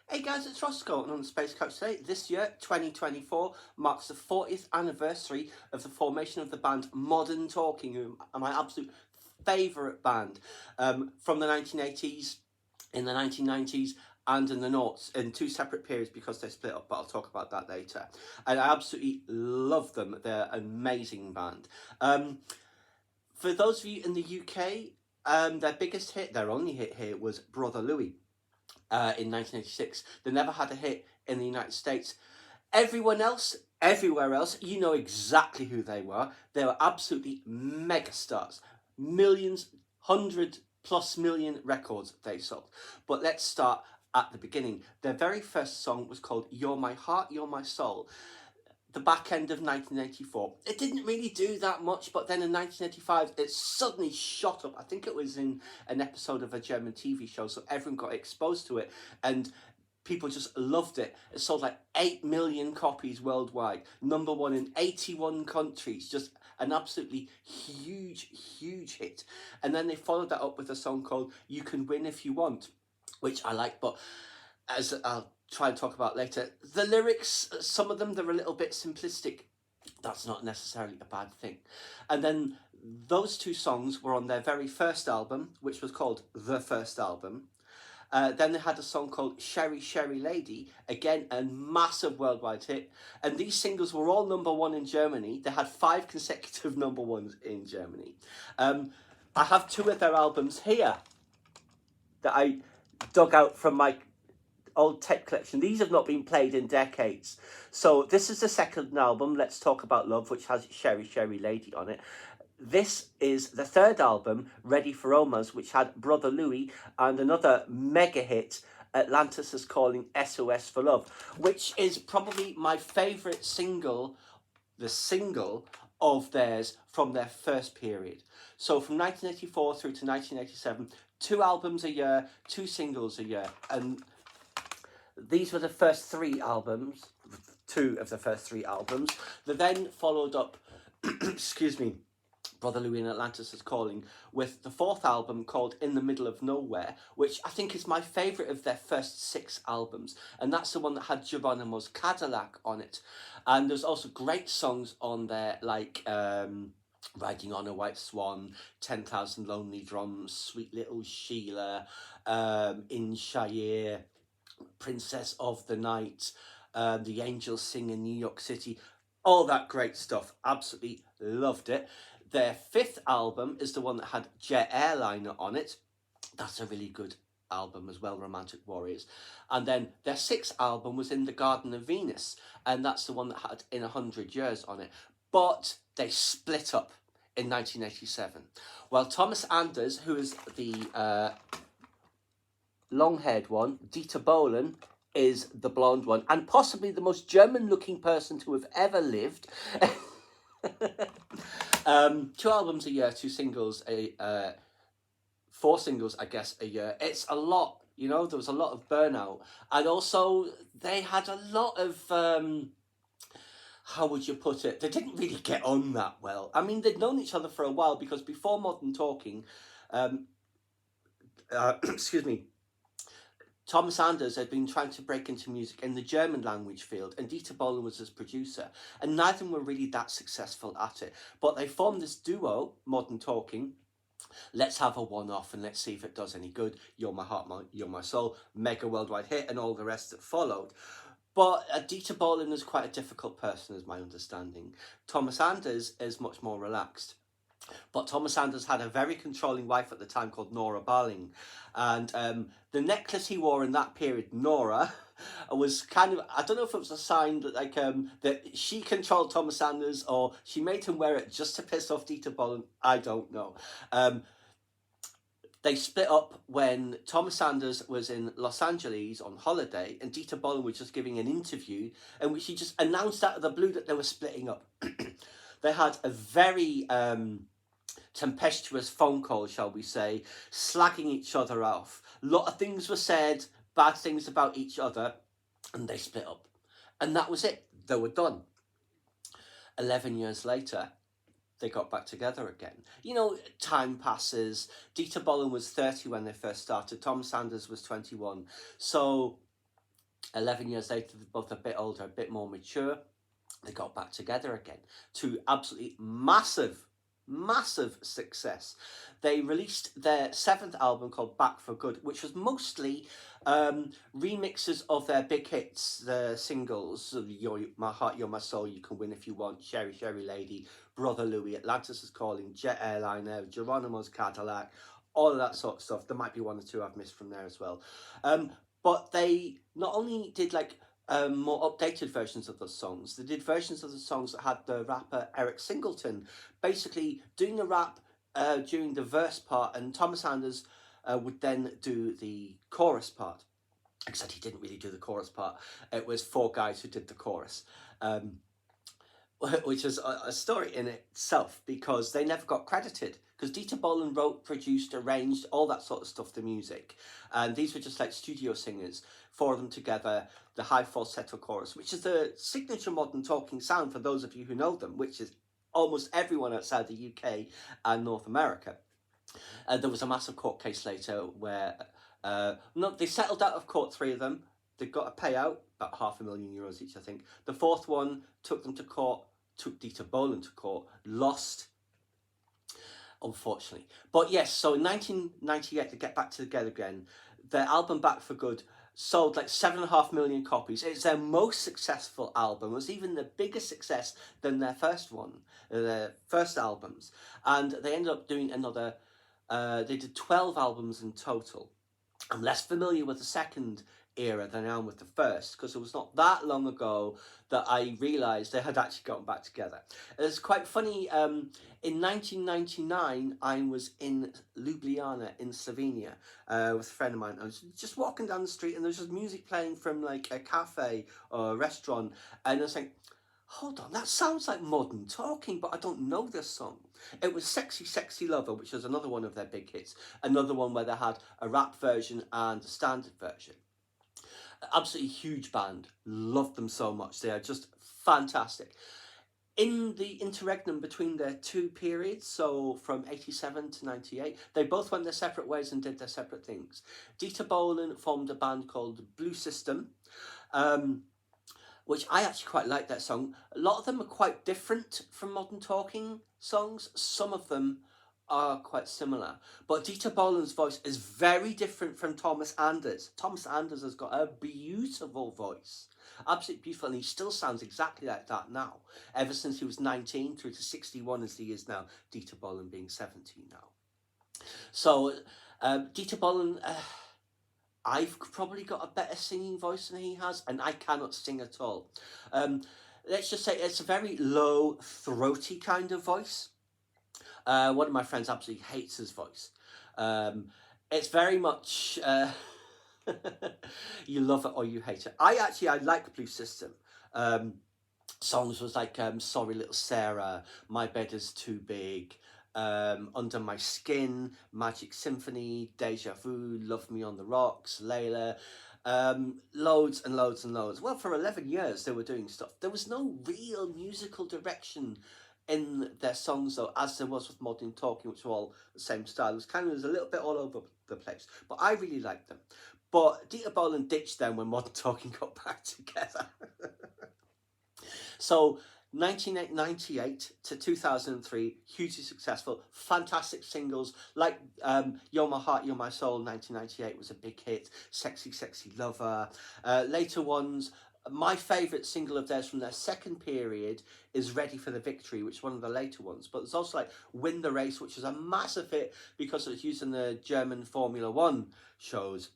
Hey guys, it's Roscoe, and on the Space Coach today. This year, 2024, marks the 40th anniversary of the formation of the band Modern Talking, who are my absolute favourite band from the 1980s, in the 1990s, and in the noughts, in two separate periods because they split up, but I'll talk about that later. And I absolutely love them. They're an amazing band. For those of you in the UK, their biggest hit, their only hit here, was Brother Louie. In 1986. They never had a hit in the United States. Everyone else, everywhere else, you know exactly who they were. They were absolutely mega stars. Millions, 100+ million records they sold. But let's start at the beginning. Their very first song was called You're My Heart, You're My Soul. The back end of 1984. It didn't really do that much, but then in 1985 it suddenly shot up. I think it was in an episode of a German TV show, so everyone got exposed to it and people just loved it. It sold like 8 million copies worldwide, number one in 81 countries, just an absolutely huge hit. And then they followed that up with a song called You Can Win If You Want, which I like, but as I'll try and talk about later, the lyrics, some of them, they're a little bit simplistic. That's not necessarily a bad thing. And then those two songs were on their very first album, which was called The First Album. Then they had a song called Sherry Sherry Lady, again a massive worldwide hit. And these singles were all number one in Germany. They had 5 consecutive number ones in Germany. I have 2 of their albums here that I dug out from my old tape collection. These have not been played in decades. So this is the second album, Let's Talk About Love, which has Sherry Sherry Lady on it. This is the third album, Ready for Omas, which had Brother Louie and another mega hit, Atlantis is Calling, SOS for Love, which is probably my favourite single, the single of theirs from their first period. So from 1984 through to 1987, 2 albums a year, 2 singles a year, and these were the first 3 albums, 2 of the first 3 albums. They then followed up, excuse me, Brother Louie and Atlantis is Calling, with the 4th album called In the Middle of Nowhere, which I think is my favourite of their first 6 albums. And that's the one that had Geronimo's Cadillac on it. And there's also great songs on there, like Riding on a White Swan, 10,000 Lonely Drums, Sweet Little Sheila, In Shire, Princess of the Night, The Angels Sing in New York City, all that great stuff. Absolutely loved it. Their 5th album is the one that had Jet Airliner on it. That's a really good album as well, Romantic Warriors. And then their 6th album was In the Garden of Venus, and that's the one that had In 100 Years on it. But they split up in 1987. Well, Thomas Anders, who is the long-haired one, Dieter Bohlen, is the blonde one, and possibly the most German-looking person to have ever lived. 2 albums a year, 2 singles, 4 singles, I guess, a year. It's a lot, you know, there was a lot of burnout. And also, they had a lot of, how would you put it? They didn't really get on that well. I mean, they'd known each other for a while, because before Modern Talking, excuse me, Thomas Anders had been trying to break into music in the German language field, and Dieter Bohlen was his producer, and neither of them were really that successful at it. But they formed this duo, Modern Talking. Let's have a one-off and let's see if it does any good. You're My Heart, You're My Soul, mega worldwide hit, and all the rest that followed. But Dieter Bohlen is quite a difficult person, is my understanding. Thomas Anders is much more relaxed. But Thomas Anders had a very controlling wife at the time called Nora Barling. And the necklace he wore in that period, Nora, was kind of, I don't know if it was a sign that, like, that she controlled Thomas Anders, or she made him wear it just to piss off Dieter Bohlen. I don't know. They split up when Thomas Anders was in Los Angeles on holiday, and Dieter Bohlen was just giving an interview in which he just announced out of the blue that they were splitting up. They had a very tempestuous phone call, shall we say, slagging each other off. A lot of things were said, bad things about each other, and they split up. And that was it. They were done. 11 years later, they got back together again. You know, time passes. Dieter Bohlen was 30 when they first started. Thomas Anders was 21. So 11 years later, they're both a bit older, a bit more mature. They got back together again to absolutely massive success. They released their 7th album called Back for Good, which was mostly remixes of their big hits, the singles, My Heart, You're My Soul, You Can Win If You Want, Sherry, Sherry Lady, Brother Louie, Atlantis Is Calling, Jet Airliner, Geronimo's Cadillac, all of that sort of stuff. There might be one or two I've missed from there as well. But they not only did like more updated versions of those songs. They did versions of the songs that had the rapper Eric Singleton basically doing the rap during the verse part, and Thomas Anders would then do the chorus part. Except he didn't really do the chorus part. It was 4 guys who did the chorus. Which is a story in itself, because they never got credited, because Dieter Bohlen wrote, produced, arranged, all that sort of stuff, the music, and these were just like studio singers, 4 of them together, the high falsetto chorus, which is the signature modern talking sound for those of you who know them, which is almost everyone outside the UK and North America. There was a massive court case later where they settled out of court, 3 of them. They got a payout, about €500,000 each, I think. The 4th one took them to court, took Dieter Bohlen to court, lost, unfortunately. But yes, so in 1998, they get back together again. Their album Back for Good sold like 7.5 million copies. It's their most successful album. It was even the biggest success than their first one, their first albums. And they ended up doing another, they did 12 albums in total. I'm less familiar with the second era than I am with the first, because it was not that long ago that I realised they had actually gotten back together. It's quite funny, in 1999 I was in Ljubljana in Slovenia with a friend of mine. I was just walking down the street and there was just music playing from like a cafe or a restaurant, and I was like, hold on, that sounds like Modern Talking, but I don't know this song. It was Sexy Sexy Lover, which was another one of their big hits. Another one where they had a rap version and a standard version. Absolutely huge band. Loved them so much. They are just fantastic. In the interregnum between their 2 periods, so from 87 to 98, they both went their separate ways and did their separate things. Dieter Bohlen formed a band called Blue System, which I actually quite like that song. A lot of them are quite different from Modern Talking songs. Some of them are quite similar. But Dieter Bohlen's voice is very different from Thomas Anders. Thomas Anders has got a beautiful voice. Absolutely beautiful, and he still sounds exactly like that now. Ever since he was 19 through to 61 as he is now, Dieter Bohlen being 17 now. So, Dieter Bohlen... I've probably got a better singing voice than he has, and I cannot sing at all. Let's just say it's a very low, throaty kind of voice. One of my friends absolutely hates his voice. It's very much you love it or you hate it. I like Blue System. Songs was like Sorry Little Sarah, My Bed Is Too Big, Under My Skin, Magic Symphony, Deja Vu, Love Me on the Rocks, Layla, loads and loads and loads. Well, for 11 years they were doing stuff. There was no real musical direction in their songs though, as there was with Modern Talking, which were all the same style. It was a little bit all over the place, but I really liked them. But Dieter Bohlen ditched them when Modern Talking got back together. So 1998 to 2003, hugely successful, fantastic singles like You're My Heart, You're My Soul, 1998 was a big hit, Sexy Sexy Lover. Later ones, my favourite single of theirs from their second period is Ready for the Victory, which is one of the later ones. But there's also like Win the Race, which was a massive hit because it was used in the German Formula One shows.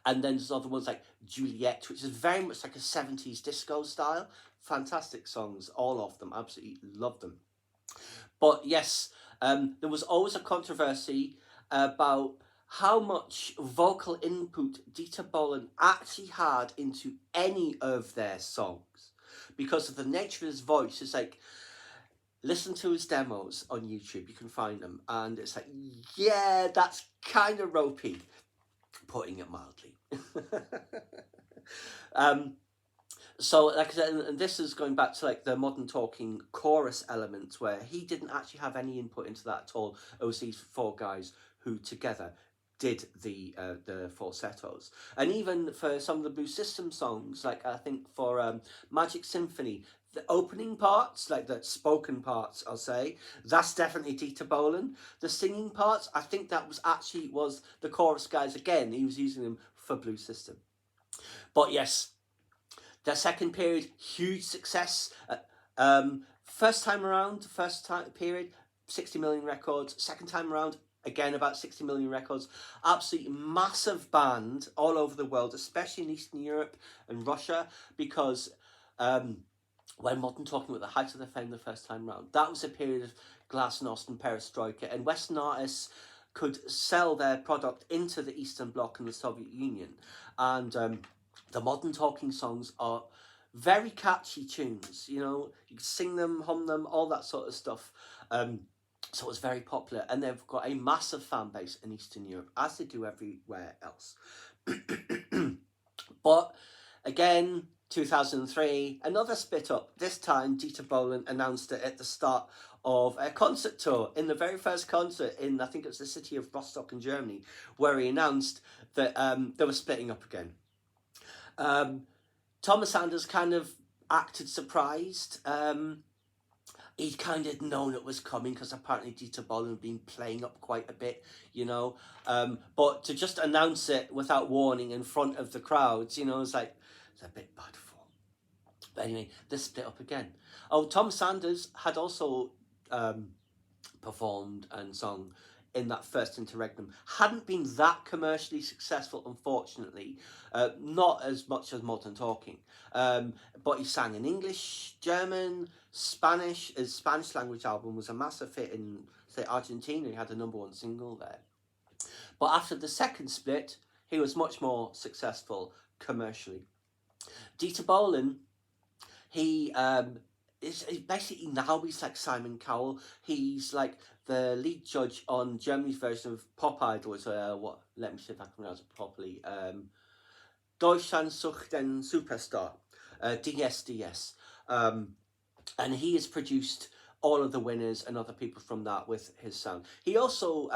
And then there's other ones like Juliet, which is very much like a 70s disco style. Fantastic songs, all of them. Absolutely love them. But yes, there was always a controversy about how much vocal input Dieter Bohlen actually had into any of their songs. Because of the nature of his voice, it's like, listen to his demos on YouTube, you can find them. And it's like, yeah, that's kind of ropey, putting it mildly. So, like I said, and this is going back to like the Modern Talking chorus elements, where he didn't actually have any input into that at all. It was these 4 guys who together did the falsettos. And even for some of the Blue System songs, like I think for Magic Symphony, the opening parts, like the spoken parts, I'll say, that's definitely Dieter Bohlen. The singing parts, I think that was the chorus guys again. He was using them for Blue System. But yes, the second period, huge success. First time period, 60 million records. Second time around, again about 60 million records. Absolutely massive band all over the world, especially in Eastern Europe and Russia, because when Modern Talking were at the height of their fame the first time round, that was a period of glasnost and perestroika, and Western artists could sell their product into the Eastern Bloc and the Soviet Union. And the Modern Talking songs are very catchy tunes, you know, you can sing them, hum them, all that sort of stuff. So it's very popular, and they've got a massive fan base in Eastern Europe, as they do everywhere else. But again, 2003, another split up. This time, Dieter Bohlen announced it at the start of a concert tour, in the very first concert in, I think it was the city of Rostock in Germany, where he announced that they were splitting up again. Thomas Anders kind of acted surprised. He'd kind of known it was coming, because apparently Dieter Bohlen had been playing up quite a bit, you know. But to just announce it without warning in front of the crowds, you know, it's like, it's a bit bad form. But anyway, they split up again. Oh, Tom Sanders had also performed and sung in that first interregnum. Hadn't been that commercially successful, unfortunately. Not as much as Modern Talking. But he sang in English, German, Spanish. His Spanish language album was a massive hit in, say, Argentina. He had a #1 single there. But after the second split, he was much more successful commercially. Dieter Bohlen, he is basically, now he's like Simon Cowell. He's like the lead judge on Germany's version of Pop Idol. Let me see if I can pronounce it properly. Deutschland sucht den Superstar, DSDS. And he has produced all of the winners and other people from that with his sound. He also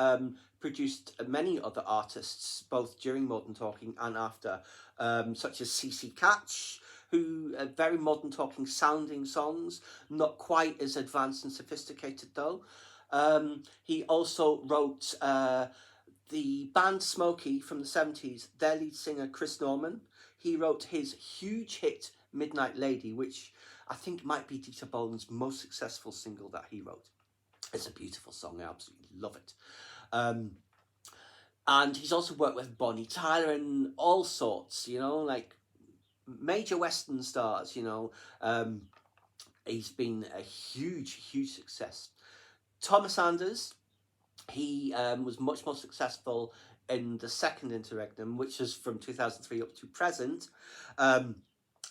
produced many other artists, both during Modern Talking and after, such as CC Catch, who very Modern Talking sounding songs, not quite as advanced and sophisticated though. He also wrote the band Smokey from the 70s, their lead singer Chris Norman. He wrote his huge hit Midnight Lady, which I think might be Dieter Bohlen's most successful single that he wrote. It's a beautiful song, I absolutely love it. And he's also worked with Bonnie Tyler and all sorts, you know, like major Western stars, you know. He's been a huge, huge success. Thomas Anders, he was much more successful in the second interregnum, which is from 2003 up to present.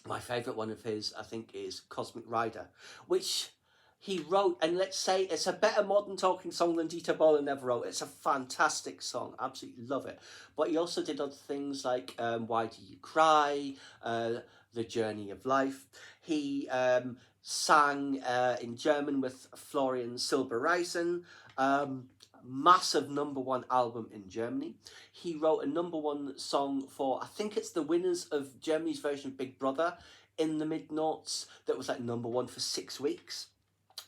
My favourite one of his, I think, is Cosmic Rider, which he wrote, and let's say it's a better Modern Talking song than Dieter Bohlen ever wrote. It's a fantastic song, absolutely love it. But he also did other things like Why Do You Cry, The Journey of Life. He sang in German with Florian Silbereisen, massive #1 album in Germany. He wrote a #1 song for, I think it's the winners of Germany's version of Big Brother in the mid-noughts, that was like #1 for 6 weeks.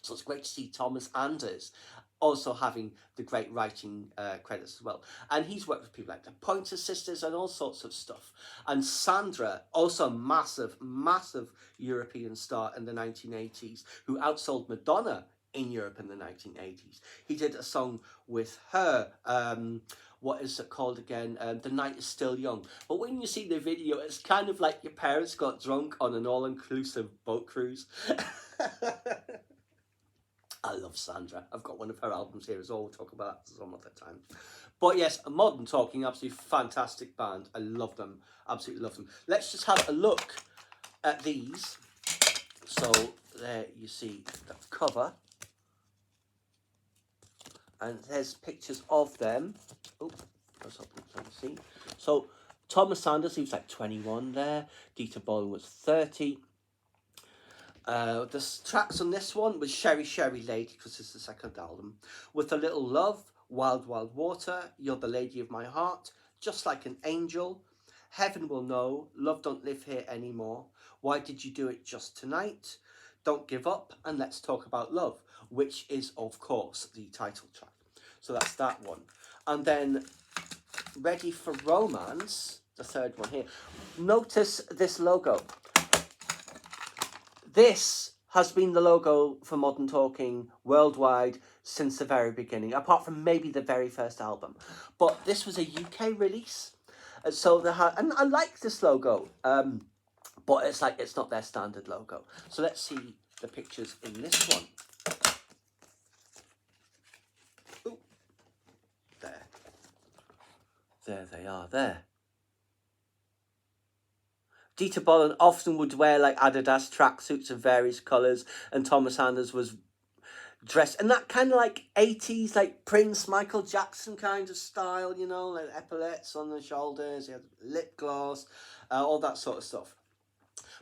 So it's great to see Thomas Anders also having the great writing credits as well. And he's worked with people like the Pointer Sisters and all sorts of stuff. And Sandra, also massive, massive European star in the 1980s, who outsold Madonna in Europe in the 1980s. He did a song with her, what is it called again? The Night Is Still Young. But when you see the video, it's kind of like your parents got drunk on an all-inclusive boat cruise. I love Sandra. I've got one of her albums here as well. We'll talk about that some other time. But yes, Modern Talking, absolutely fantastic band. I love them. Absolutely love them. Let's just have a look at these. So there you see the cover. And there's pictures of them. Oh, that's up to see. So Thomas Sanders, he was like 21 there. Dieter Bohlen was 30. The tracks on this one was Sherry Sherry Lady, because it's the second album. With a Little Love, Wild Wild Water, You're the Lady of My Heart, Just Like an Angel, Heaven Will Know, Love Don't Live Here Anymore, Why Did You Do It Just Tonight, Don't Give Up, and Let's Talk About Love, which is, of course, the title track. So that's that one. And then Ready for Romance, the third one here. Notice this logo. This has been the logo for Modern Talking worldwide since the very beginning, apart from maybe the very first album. But this was a UK release, so and I like this logo, but it's not their standard logo. So let's see the pictures in this one. Ooh. There they are, there. Dieter Bohlen often would wear like Adidas tracksuits of various colours, and Thomas Anders was dressed in that kind of like 80s, like Prince, Michael Jackson kind of style, you know, like epaulettes on the shoulders, he had lip gloss, all that sort of stuff.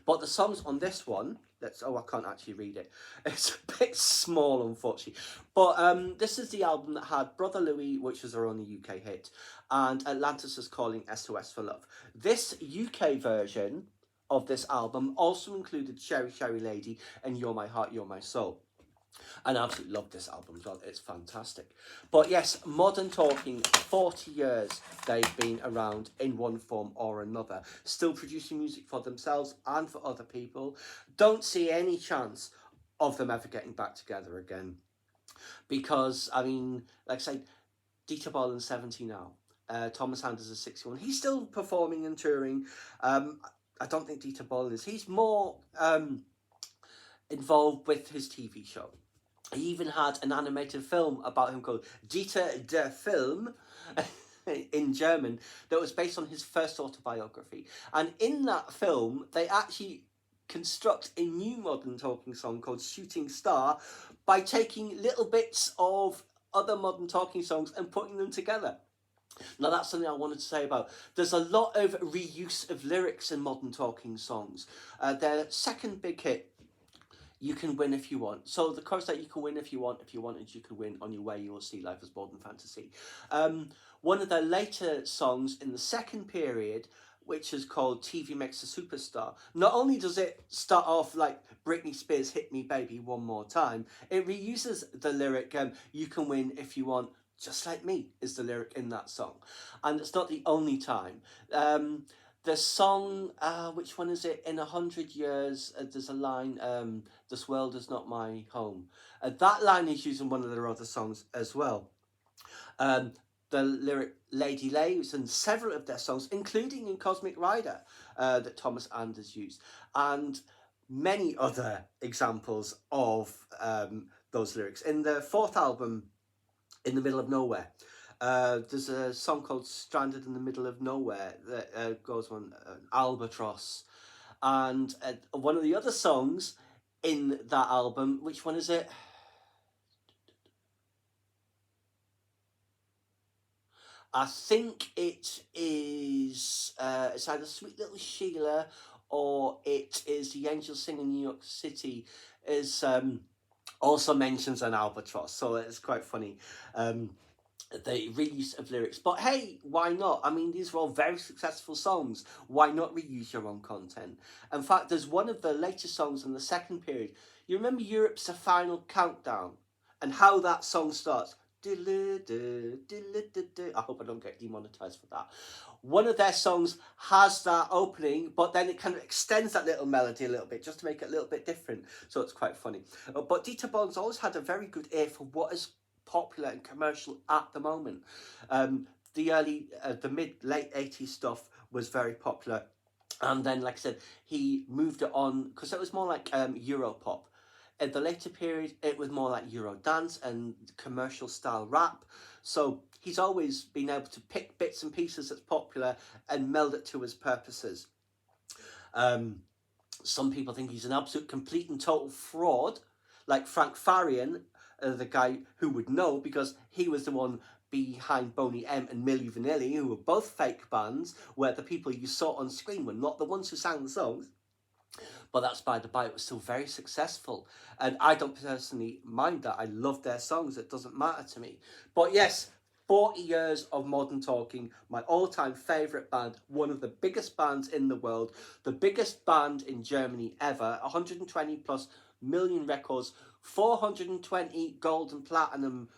But the songs on this one, I can't actually read it. It's a bit small, unfortunately. But this is the album that had Brother Louie, which was their only UK hit, and Atlantis is Calling, SOS for Love. This UK version of this album also included Sherry Sherry Lady and You're My Heart, You're My Soul. And I absolutely love this album as well. It's fantastic. But yes, Modern Talking, 40 years they've been around in one form or another, still producing music for themselves and for other people. Don't see any chance of them ever getting back together again. Because, I mean, like I said, Dieter Bohlen's 70 now. Thomas Anders is 61. He's still performing and touring. I don't think Dieter Bohlen is. He's more involved with his TV show. He even had an animated film about him called Dieter der Film in German that was based on his first autobiography. And in that film, they actually construct a new Modern Talking song called Shooting Star by taking little bits of other Modern Talking songs and putting them together. Now that's something I wanted to say about. There's a lot of reuse of lyrics in Modern Talking songs. Their second big hit, You Can Win If You Want. So the chorus that you can win if you want and you can win, on your way you will see life is more than fantasy. One of their later songs in the second period, which is called TV Makes a Superstar, not only does it start off like Britney Spears' Hit Me Baby One More Time, it reuses the lyric, you can win if you want, just like me, is the lyric in that song. And it's not the only time. The song, which one is it? In 100 Years, there's a line, This World Is Not My Home. That line is used in one of their other songs as well. The lyric Lady Lay was in several of their songs, including in Cosmic Rider, that Thomas Anders used. And many other examples of those lyrics. In the fourth album, In the Middle of Nowhere, there's a song called Stranded in the Middle of Nowhere that goes on Albatross. And one of the other songs in that album, which one is it? I think it is, it's either Sweet Little Sheila or it is The Angels Sing in New York City, is also mentions an albatross, so it's quite funny. The reuse of lyrics. But hey, why not? I mean, these are all very successful songs. Why not reuse your own content? In fact, there's one of the latest songs in the second period. You remember Europe's The Final Countdown and how that song starts? I hope I don't get demonetized for that. One of their songs has that opening, but then it kind of extends that little melody a little bit just to make it a little bit different. So it's quite funny. But Dieter Bohlen's always had a very good ear for what is popular and commercial at the moment. The mid-late 80s stuff was very popular. And then, like I said, he moved it on because it was more like Europop. In the later period, it was more like Eurodance and commercial style rap. So he's always been able to pick bits and pieces that's popular and meld it to his purposes. Some people think he's an absolute complete and total fraud, like Frank Farian, the guy who would know because he was the one behind Boney M and Milli Vanilli, who were both fake bands, where the people you saw on screen were not the ones who sang the songs. But that's by the by, it was still very successful. And I don't personally mind that. I love their songs, it doesn't matter to me. But yes, 40 years of Modern Talking, my all-time favourite band, one of the biggest bands in the world, the biggest band in Germany ever, 120 plus million records, 420 gold and platinum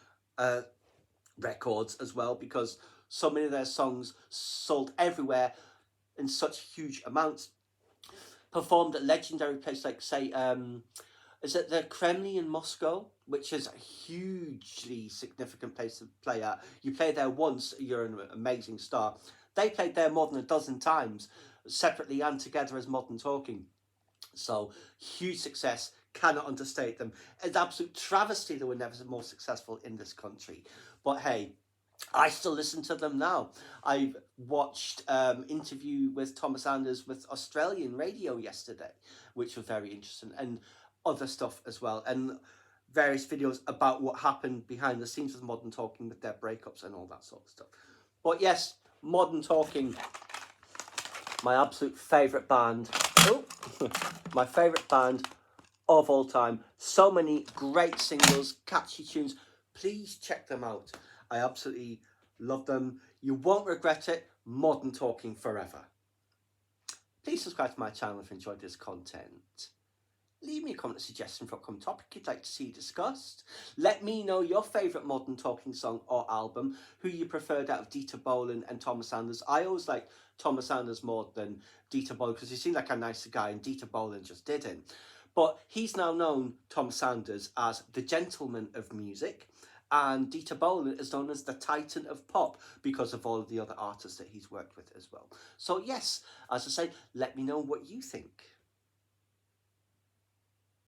records as well, because so many of their songs sold everywhere in such huge amounts. Performed at legendary places like, say, is it the Kremlin in Moscow, which is a hugely significant place to play at. You play there once, you're an amazing star. They played there more than a dozen times, separately and together as Modern Talking. So, huge success, cannot understate them. It's an absolute travesty they were never more successful in this country. But hey, I still listen to them now. I've watched interview with Thomas Anders with Australian radio yesterday, which was very interesting, and other stuff as well, and various videos about what happened behind the scenes with Modern Talking with their breakups and all that sort of stuff. But yes, Modern Talking, my absolute favourite band. Oh, my favourite band of all time. So many great singles, catchy tunes. Please check them out. I absolutely love them. You won't regret it. Modern Talking forever. Please subscribe to my channel if you enjoyed this content. Leave me a comment suggestion for a upcoming topic you'd like to see discussed. Let me know your favourite Modern Talking song or album, who you preferred out of Dieter Bohlen and Thomas Anders. I always like Thomas Anders more than Dieter Bohlen because he seemed like a nicer guy and Dieter Bohlen just didn't. But he's now known, Thomas Anders, as the gentleman of music, and Dieter Bohlen is known as the titan of pop because of all of the other artists that he's worked with as well. So yes, as I say, let me know what you think.